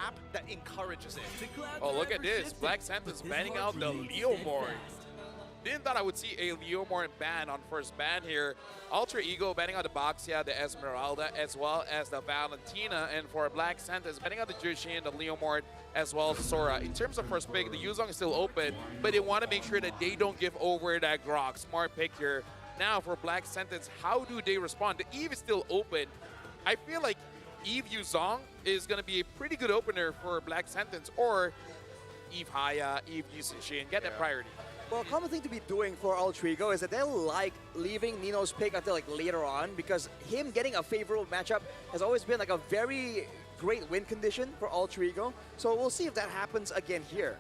map that encourages it. Oh, look at this. Black Santa's banning out the Leomord. Didn't thought I would see a Leomord ban on first ban here. Ultra Ego banning out the Boxia, the Esmeralda, as well as the Valentina. And for Black Santa is banning out the Jushin, the Leomord, as well as Sora. In terms of first pick, the Yuzong is still open, but they want to make sure that they don't give over that Grok. Smart pick here. Now for Black Sentence, how do they respond? The Eve is still open. I feel like Eve Yuzong is going to be a pretty good opener for Black Sentence, or Eve Haya, Eve Yushin, get that priority. Well, a common thing to be doing for Ultrigo is that they'll like leaving Nino's pick until like later on, because him getting a favorable matchup has always been like a very great win condition for Ultrigo. So we'll see if that happens again here.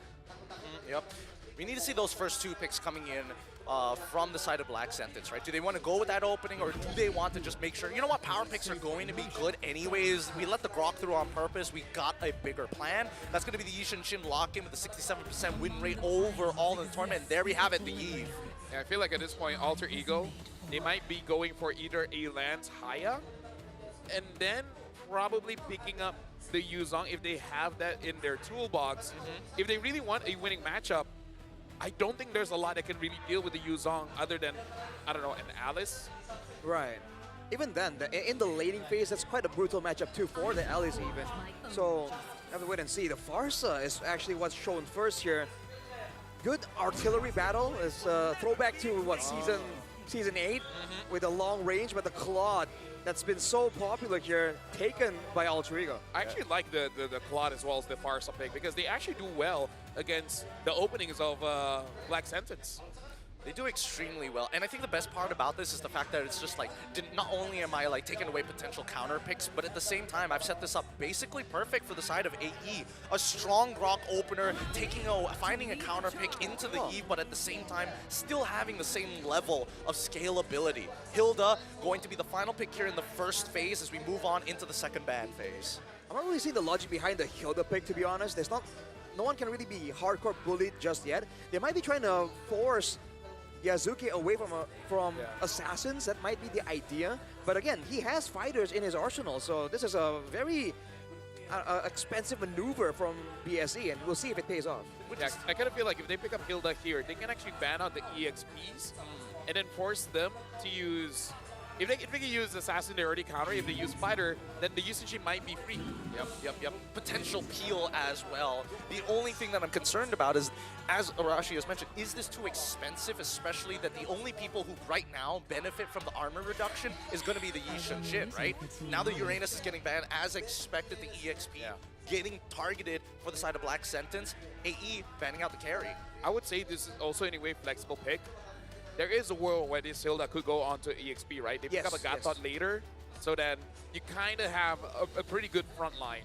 Yep. We need to see those first two picks coming in from the side of Black Sentence, right? Do they want to go with that opening, or do they want to just make sure, you know what, power picks are going to be good anyways. We let the Grok through on purpose. We got a bigger plan. That's going to be the Yishin Shin lock-in with the 67% win rate overall in the tournament. And there we have it, the Eve. Yeah, I feel like at this point, Alter Ego, they might be going for either a Lance Haya, and then probably picking up the Yuzong if they have that in their toolbox. If they really want a winning matchup, I don't think there's a lot that can really deal with the Yuzong other than, I don't know, an Alice. Right. Even then, in the laning phase, that's quite a brutal matchup too for the Alice even. So, have to wait and see. The Farsa is actually what's shown first here. Good artillery battle. Is throwback to what, season 8 with a long range, but the Claude that's been so popular here, taken by Alter Ego. I actually like the Claude as well as the Farsa pick, because they actually do well against the openings of Black Sentence. They do extremely well, and I think the best part about this is the fact that it's just like, not only am I like taking away potential counter picks, but at the same time, I've set this up basically perfect for the side of AE. A strong Grok opener, finding a counter pick into the Eve, but at the same time, still having the same level of scalability. Hilda going to be the final pick here in the first phase as we move on into the second ban phase. I'm not really seeing the logic behind the Hilda pick, to be honest. No one can really be hardcore bullied just yet. They might be trying to force Yazuki away from assassins. That might be the idea. But again, he has fighters in his arsenal, so this is a very expensive maneuver from BSE, and we'll see if it pays off. Yeah, I kind of feel like if they pick up Hilda here, they can actually ban out the EXPs and then force them to use... If they can use Assassin, they already counter. If they use Fighter, then the usage might be free. Yep. Potential peel as well. The only thing that I'm concerned about is, as Arashi has mentioned, is this too expensive, especially that the only people who right now benefit from the armor reduction is going to be the Yishin Shin, right? Now that Uranus is getting banned, as expected, the EXP getting targeted for the side of Black Sentence, AE banning out the carry. I would say this is also in a way flexible pick. There is a world where this Hilda could go on to EXP, right? They pick up a Gatot later, so then you kind of have a pretty good front line.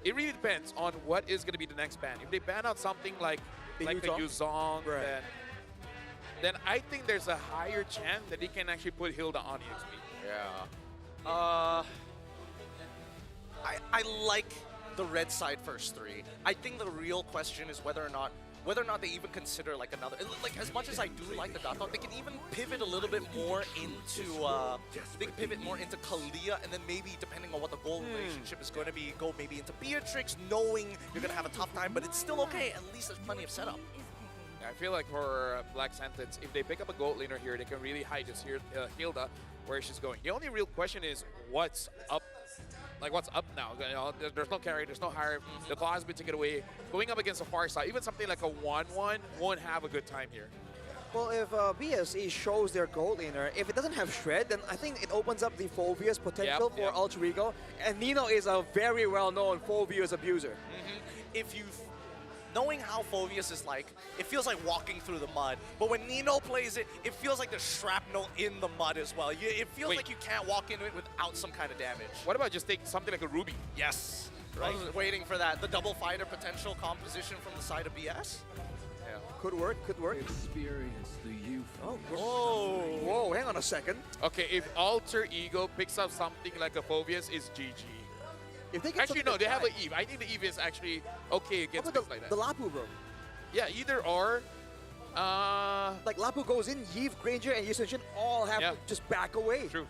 It really depends on what is going to be the next ban. If they ban out something like the Yuzong, then I think there's a higher chance that they can actually put Hilda on EXP. Yeah. I like the red side first three. I think the real question is whether or not they even consider like another, like as much as I do like the Gatot, they can even pivot a little bit more into, Kalia, and then maybe depending on what the goal relationship is going to be, go maybe into Beatrix, knowing you're going to have a tough time, but it's still okay. At least there's plenty of setup. I feel like for Black Sentence, if they pick up a gold laner here, they can really hide this here, Hilda, where she's going. The only real question is what's up. Like, what's up now? You know, there's no carry, there's no hire. The claw has been taken away. Going up against the far side, even something like a 1-1 won't have a good time here. Well, if BSE shows their gold laner, if it doesn't have Shred, then I think it opens up the Phobia's potential for Alter Ego. And Nino is a very well-known Phobia's abuser. Knowing how Phobius is like, it feels like walking through the mud. But when Nino plays it, it feels like there's shrapnel in the mud as well. It feels like you can't walk into it without some kind of damage. What about just taking something like a Ruby? Yes. Right. I was waiting for that. The double fighter potential composition from the side of BS. Yeah. Could work, could work. Experience the youth. Oh, whoa, hang on a second. Okay, if Alter Ego picks up something like a Phobius, it's GG. If they actually, no, they have an Eve. I think the Eve is actually okay against things like that. The Lapu, bro. Yeah, either or. Like Lapu goes in, Yves, Granger, and Yushin all have to just back away. True.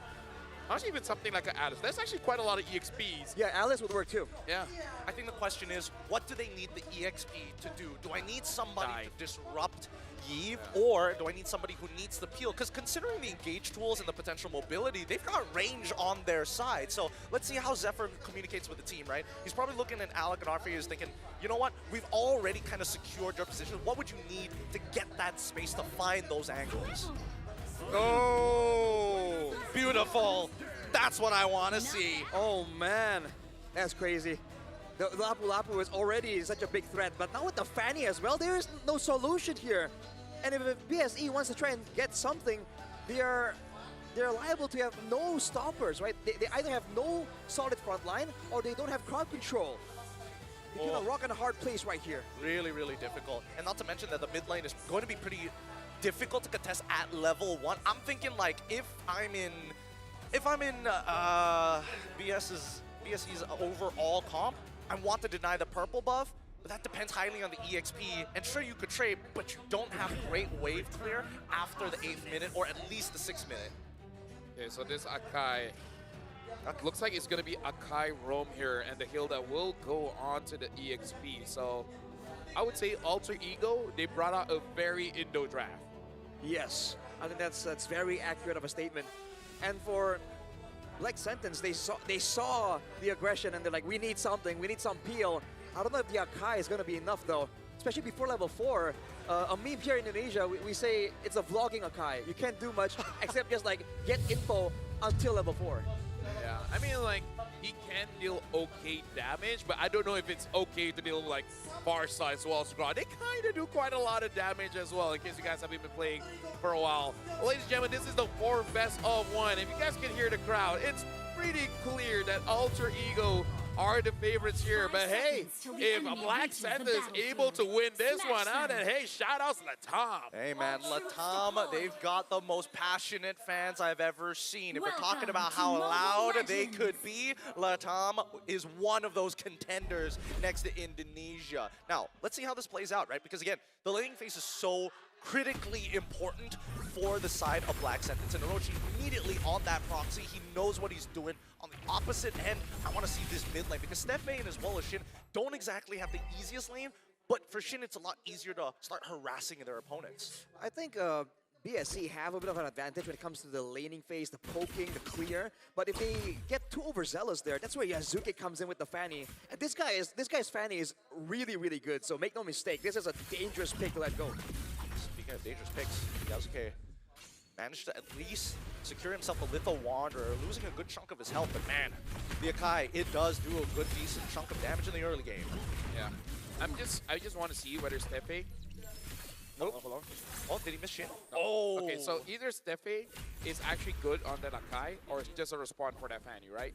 Honestly, even something like an Alice. There's actually quite a lot of EXPs. Yeah, Alice would work too. Yeah. I think the question is, what do they need the EXP to do? Do I need somebody Die. to disrupt Yves, or do I need somebody who needs the peel? Because considering the engage tools and the potential mobility, they've got range on their side. So let's see how Zephyr communicates with the team, right? He's probably looking at Alec and Arfi is thinking, you know what? We've already kind of secured your position. What would you need to get that space to find those angles? Oh, beautiful. That's what I want to see. Oh man, that's crazy. The Lapu Lapu is already such a big threat, but now with the Fanny as well, there is no solution here. And if BSE wants to try and get something, they're liable to have no stoppers, right? They either have no solid front line or they don't have crowd control. They're in a rock and a hard place right here. Really, really difficult. And not to mention that the mid lane is going to be pretty difficult to contest at level 1. I'm thinking like if I'm in BSE's overall comp, I want to deny the purple buff, but that depends highly on the EXP. And sure, you could trade, but you don't have great wave clear after the 8th minute or at least the 6th minute. Okay, so this Akai, looks like it's going to be Akai roam here, and the heal that will go on to the EXP. So I would say Alter Ego, they brought out a very Indo draft. Yes, I think that's very accurate of a statement. And for Black Sentence, they saw the aggression and they're like, we need something, we need some peel. I don't know if the Akai is going to be enough though, especially before level 4. A meme here in Indonesia, we say it's a vlogging Akai. You can't do much except just like get info until level 4. Yeah, I mean, like, he can deal okay damage, but I don't know if it's okay to deal like Farsa as well as Grog. They kind of do quite a lot of damage as well, in case you guys haven't been playing for a while. Well, ladies and gentlemen, this is the 4 best of 1. If you guys can hear the crowd, it's pretty clear that Alter Ego are the favorites here. But hey, if Black Santa is able to win this one out, then hey, shout outs to Latam. Hey man, Latam, they've got the most passionate fans I've ever seen. If we're talking about how loud they could be, Latam is one of those contenders next to Indonesia. Now, let's see how this plays out, right? Because again, the laning phase is so critically important for the side of Black Sentence. And Orochi immediately on that proxy, he knows what he's doing. On the opposite end, I want to see this mid lane because Steph Vayne as well as Shin don't exactly have the easiest lane, but for Shin it's a lot easier to start harassing their opponents. I think BSE have a bit of an advantage when it comes to the laning phase, the poking, the clear. But if they get too overzealous there, that's where Yazuki comes in with the Fanny. And this guy's Fanny is really, really good. So make no mistake, this is a dangerous pick to let go. Speaking of dangerous picks, Yasuke managed to at least secure himself a Litho Wanderer, losing a good chunk of his health, but man, the Akai, it does do a good, decent chunk of damage in the early game. Yeah. I just want to see whether Steffe. Nope. Oh, did he miss Shin? Oh! Okay, so either Steffe is actually good on that Akai, or it's just a respawn for that Fanny, right?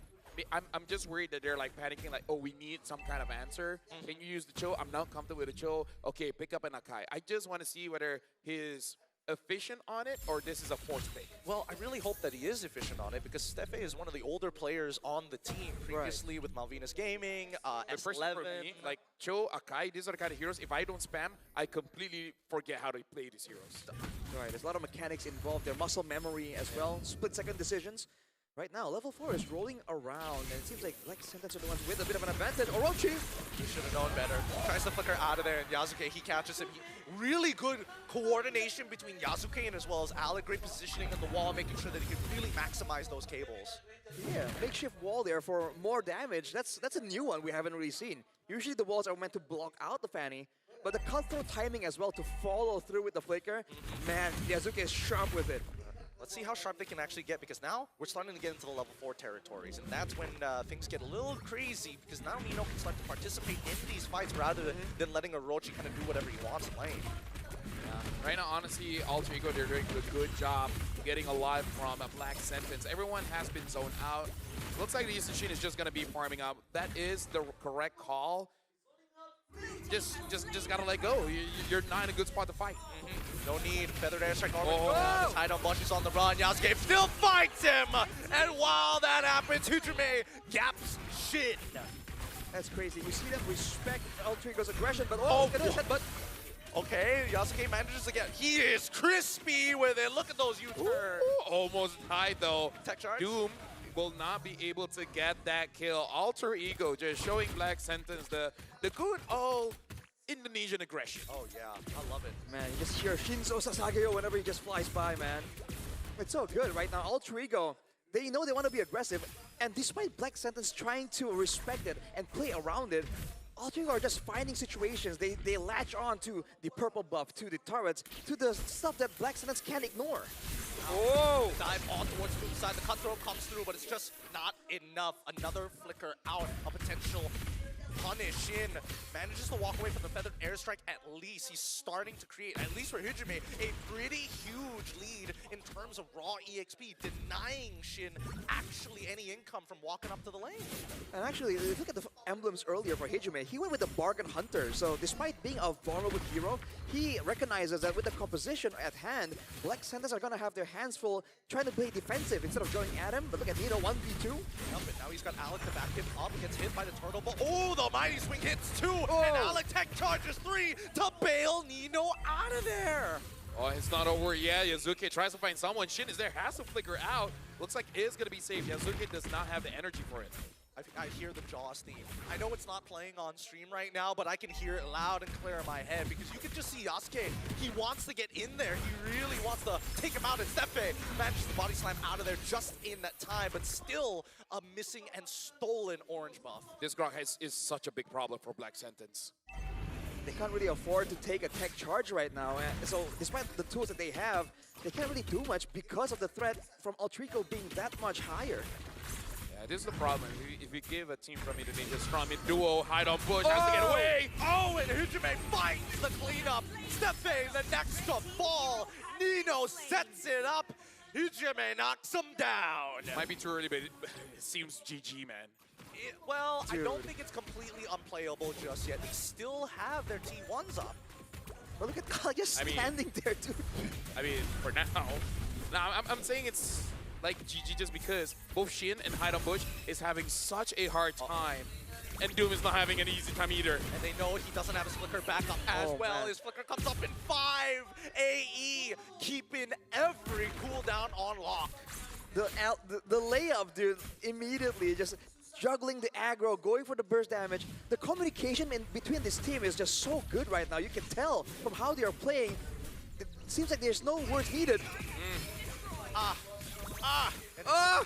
I'm just worried that they're like panicking, like, oh, we need some kind of answer. Can you use the Cho? I'm not comfortable with the Cho. Okay, pick up an Akai. I just want to see whether he's efficient on it or this is a force pick. Well, I really hope that he is efficient on it because Steffe is one of the older players on the team previously with Malvinas Gaming, The first S11. for me, like Cho, Akai, these are the kind of heroes. If I don't spam, I completely forget how to play these heroes. Right, there's a lot of mechanics involved there, muscle memory as well, split-second decisions. Right now, level 4 is rolling around, and it seems like Black Sentence are the ones with a bit of an advantage. Orochi! He should have known better. Tries to flicker out of there, and Yasuke, he catches him. Really good coordination between Yasuke and as well as Alec. Great positioning on the wall, making sure that he can really maximize those cables. Yeah, makeshift wall there for more damage. That's a new one we haven't really seen. Usually the walls are meant to block out the Fanny, but the cutthroat timing as well to follow through with the flicker, man, Yasuke is sharp with it. Let's see how sharp they can actually get, because now we're starting to get into the level 4 territories, and that's when things get a little crazy, because now Nino can start to participate in these fights rather than letting Orochi kind of do whatever he wants in lane. Right now, honestly, Alter Ego, they're doing a good job getting a lot from a Black Sentence. Everyone has been zoned out. Looks like the Eastern Shin is just going to be farming up. That is the correct call. Just gotta let go. You're not in a good spot to fight. No need. Feathered airstrike already. Oh. Tied on Bush is on the run. Yasuke still fights him. And while that happens, Hujume gaps Shin. That's crazy. You see them respect Alter Ego's aggression, but but okay, Yasuke manages to get. He is crispy with it. Look at those U-turns. Almost died though. Tech charge. Doom will not be able to get that kill. Alter Ego just showing Black Sentence the good old Indonesian aggression. Oh yeah, I love it. Man, you just hear Shinzo Sasageo whenever he just flies by, man. It's so good right now. Alter Ego, they know they want to be aggressive, and despite Black Sentence trying to respect it and play around it, Alter Ego are just finding situations. They latch on to the purple buff, to the turrets, to the stuff that Black Sentence can't ignore. Whoa! Dive on towards the side. The cutthroat comes through, but it's just not enough. Another flicker out. A potential punish in. Manages to walk away from the feathered airstrike at least. He's starting to create, at least for Hijime, a pretty huge lead in terms of raw EXP, denying Shin actually any income from walking up to the lane. And actually, if you look at the emblems earlier for Hijime, he went with the Bargain Hunter. So despite being a vulnerable hero, he recognizes that with the composition at hand, Black Sentence are going to have their hands full trying to play defensive instead of going at him. But look at Nino 1v2. Yep, and now he's got Alec to back him up. Gets hit by the turtle ball. Oh, the mighty swing hits 2. And Alec tech charges 3 to bail Nino out of there. Oh, it's not over yet. Yazuki tries to find someone. Shin is there, has to flicker out. Looks like it is going to be safe. Yazuki does not have the energy for it. I hear the Jaws theme. I know it's not playing on stream right now, but I can hear it loud and clear in my head because you can just see Yasuke. He wants to get in there. He really wants to take him out. And Stefe manages the body slam out of there just in that time, but still a missing and stolen orange buff. This Grok is such a big problem for Black Sentence. They can't really afford to take a tech charge right now. And so despite the tools that they have, they can't really do much because of the threat from Alter Ego being that much higher. Yeah, this is the problem. If you give a team from Indonesia strong in duo, hide on bush, has to get away. Oh, and Hijime finds the cleanup. Stefe the next to fall. Nino sets it up. Hijime knocks him down. Might be too early, but it seems GG, man. Well, Dude. I don't think it's completely unplayable just yet. They still have their T1s up. But look at Kyle just standing there, dude. I mean, for now. Now, I'm saying it's like GG just because both Shin and Hide on Bush is having such a hard time. And Doom is not having an easy time either. And they know he doesn't have his flicker back up as well. Man. His flicker comes up in 5 AE, keeping every cooldown on lock. The layup, dude, immediately just juggling the aggro, going for the burst damage. The communication in between this team is just so good right now. You can tell from how they are playing. It seems like there's no words needed. No!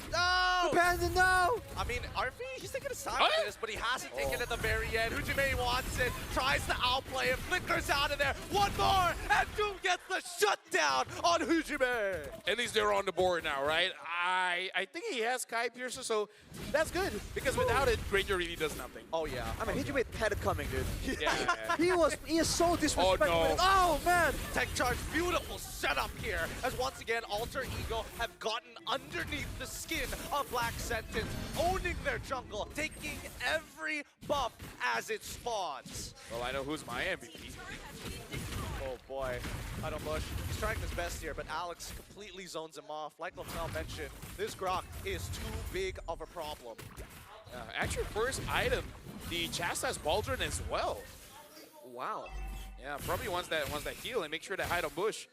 Panda, no! I mean, RP, he's taking his time Oh, with yeah. this, but he hasn't taken it at the very end. Hujime wants it, tries to outplay him, flickers out of there. One more, and Doom gets the shutdown on Hujime. At least they're on the board now, right? I think he has Kai Piercer, so that's good. Because without it, Granger really does nothing. Oh, yeah. I mean, Hijime had it coming, dude. Yeah. He is so disrespectful. Oh, no. Oh, man! Tech charge, beautiful setup here, as once again, Alter Ego have gotten underneath the skin of Black Sentence, owning their jungle, taking every buff as it spawns. Well, I know who's my MVP. Oh boy, Idle Bush, he's trying his best here, but Alex completely zones him off. Like Lafell mentioned, this Grok is too big of a problem. Actually, first item, the Chastise Baldron as well. Wow. Yeah, probably wants that heal and make sure that Hide on Bush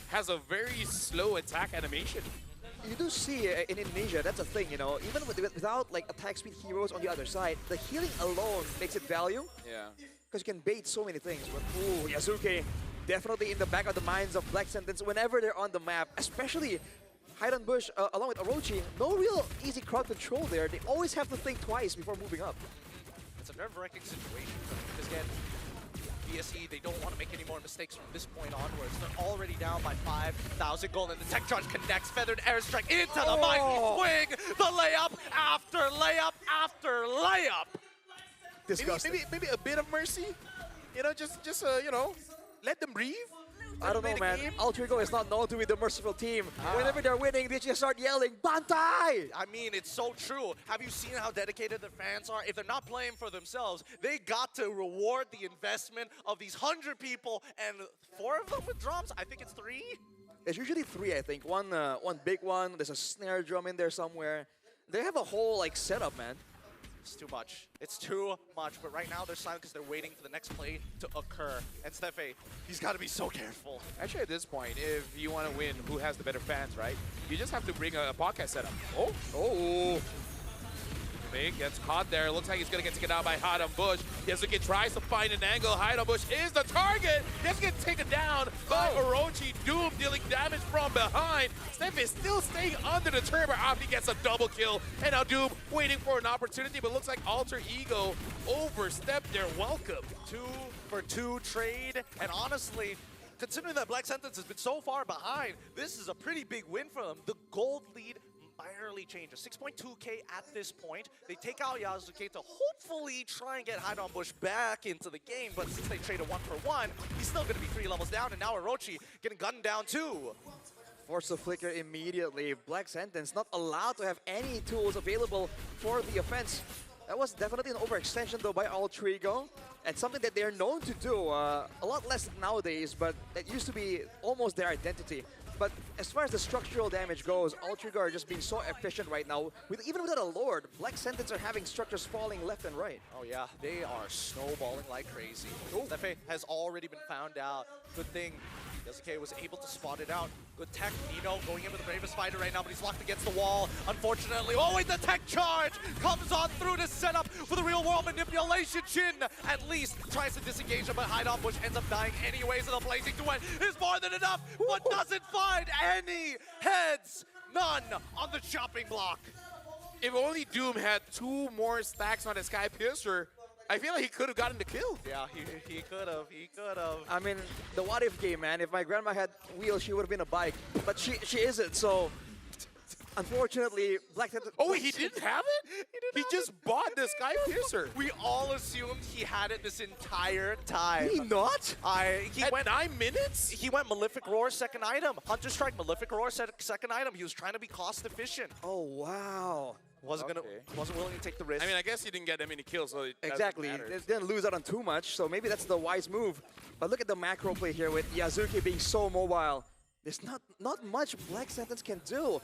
has a very slow attack animation. You do see in Indonesia, that's a thing, you know, even without like attack speed heroes on the other side, the healing alone makes it value. Yeah. Because you can bait so many things. But ooh, Yasuke, definitely in the back of the minds of Black Sentence whenever they're on the map, especially Hide on Bush along with Orochi. No real easy crowd control there. They always have to think twice before moving up. It's a nerve-wracking situation for them, because again, BSE, they don't want to make any more mistakes from this point onwards. They're already down by 5,000 gold, and the tech charge connects. Feathered airstrike into the mighty swing. The layup after layup after layup. Disgusting. Maybe a bit of mercy. You know, just you know, let them breathe. I don't Play know, the man. game. Alter Ego is not known to be the merciful team. Whenever they're winning, they just start yelling, Bantai! I mean, it's so true. Have you seen how dedicated the fans are? If they're not playing for themselves, they got to reward the investment of these 100 people, and 4 of them with drums. I think it's 3. It's usually 3, I think. One big one. There's a snare drum in there somewhere. They have a whole like setup, man. It's too much. It's too much. But right now they're silent because they're waiting for the next play to occur. And Steffe, he's got to be so careful. Actually, at this point, if you want to win, who has the better fans, right? You just have to bring a podcast setup. Oh. Big gets caught there. Looks like he's going to get taken out by Bush. Yasuke tries to find an angle. Bush is the target. Just gets taken down by Orochi. Doom dealing damage from behind. Steph is still staying under the turret after he gets a double kill. And now Doom waiting for an opportunity, but looks like Alter Ego overstepped their welcome. 2-for-2 trade. And honestly, considering that Black Sentence has been so far behind, this is a pretty big win for them. The gold lead barely changes. 6.2k at this point. They take out Yasuke to hopefully try and get Bush back into the game, but since they traded 1-for-1, he's still going to be 3 levels down, and now Orochi getting gunned down too. Force the flicker immediately. Black Sentence not allowed to have any tools available for the offense. That was definitely an overextension though by Alter Ego, and something that they're known to do a lot less nowadays, but that used to be almost their identity. But as far as the structural damage goes, Alter Ego are just being so efficient right now. Even without a Lord, Black Sentence are having structures falling left and right. Oh yeah, they are snowballing like crazy. Steffe has already been found out. Good thing Yasuke was able to spot it out. Good tech, Nino going in with the bravest fighter right now, but he's locked against the wall. Unfortunately, oh wait, the tech charge comes on through to set up for the real world manipulation. Shin at least tries to disengage him, but Bush ends up dying anyways, and the blazing duet is more than enough, but doesn't find any heads. None on the chopping block. If only Doom had 2 more stacks on his Sky Piercer, I feel like he could have gotten the kill. Yeah, he could have. He could have. I mean, the what if game, man. If my grandma had wheels, she would have been a bike. But she isn't, so unfortunately, Black Sentence. Oh, wait, he didn't have it? He just bought the Sky Piercer. We all assumed he had it this entire time. Did he not? He went 9 minutes? He went Malefic Roar second item. Hunter Strike, Malefic Roar second item. He was trying to be cost efficient. Oh, wow. Wasn't willing to take the risk. I mean, I guess he didn't get that many kills, so it Exactly. doesn't matter. They didn't lose out on too much, so maybe that's the wise move. But look at the macro play here with Yasuke being so mobile. There's not much Black Sentence can do.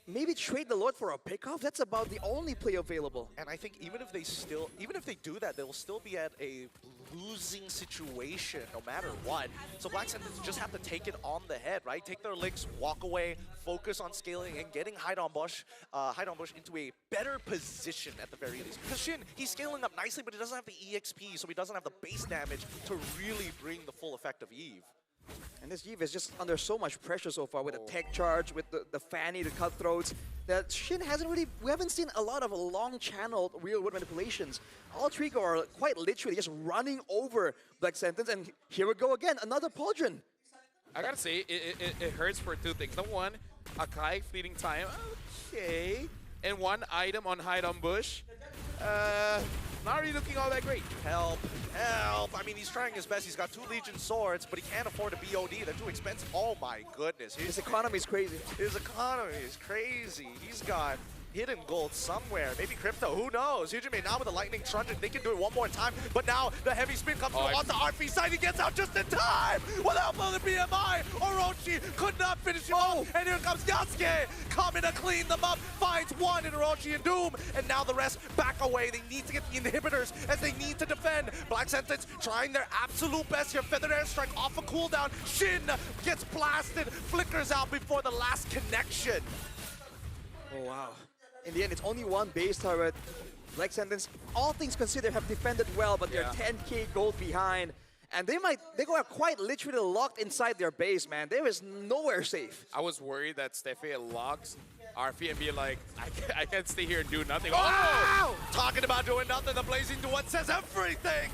Maybe trade the Lord for a pickoff. That's about the only play available. And I think even if they do that, they'll still be at a losing situation no matter what. So Black Sentence just have to take it on the head, right? Take their licks, walk away, focus on scaling and getting Bush into a better position at the very least. Because Shin, he's scaling up nicely, but he doesn't have the EXP, so he doesn't have the base damage to really bring the full effect of Eve. And this Eve is just under so much pressure so far with the tech charge, with the Fanny, the cutthroats, that Shin we haven't seen a lot of long-channeled real-world manipulations. Alter Ego are quite literally just running over Black Sentence, and here we go again, another Pauldron. I gotta say, it hurts for 2 things. Number 1, Akai fleeting time, okay. And 1 item on Bush. Not really looking all that great. Help. I mean, he's trying his best. He's got 2 Legion swords, but he can't afford a BOD. They're too expensive. Oh my goodness. His economy is crazy. His economy is crazy. He's got hidden gold somewhere. Maybe crypto. Who knows? Hujime now with the lightning truncheon. They can do it one more time, but now the heavy spin comes through on the RP side. He gets out just in time. With the help of the BMI, Orochi could not finish him off. And here comes Yasuke coming to clean them up. Finds 1 in Orochi and Doom. And now the rest back away. They need to get the inhibitors as they need to defend. Black Sentence trying their absolute best here. Feathered Airstrike off a cooldown. Shin gets blasted. Flickers out before the last connection. Oh, wow. In the end, it's only 1 base turret. Black Sentence, all things considered, have defended well, but they're 10k gold behind. And they go quite literally locked inside their base, man. There is nowhere safe. I was worried that Steffe locks RP and be like, I can't stay here and do nothing. Oh! Talking about doing nothing, the Blazing Duet says everything!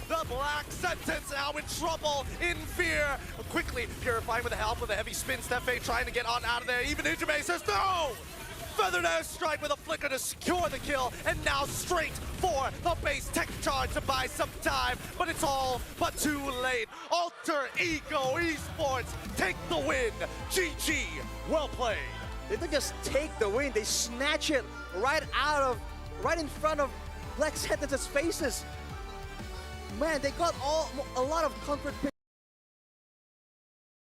The Black Sentence now in trouble, in fear. Quickly purifying with the help of the heavy spin. Steffe trying to get on out of there. Even Hujime says no! Feathered Airstrike with a flicker to secure the kill, and now straight for the base tech charge to buy some time, but it's all but too late. Alter Ego Esports take the win. GG, well played. They don't just take the win, they snatch it right in front of Black Sentence's faces. Man, they got a lot of comfort.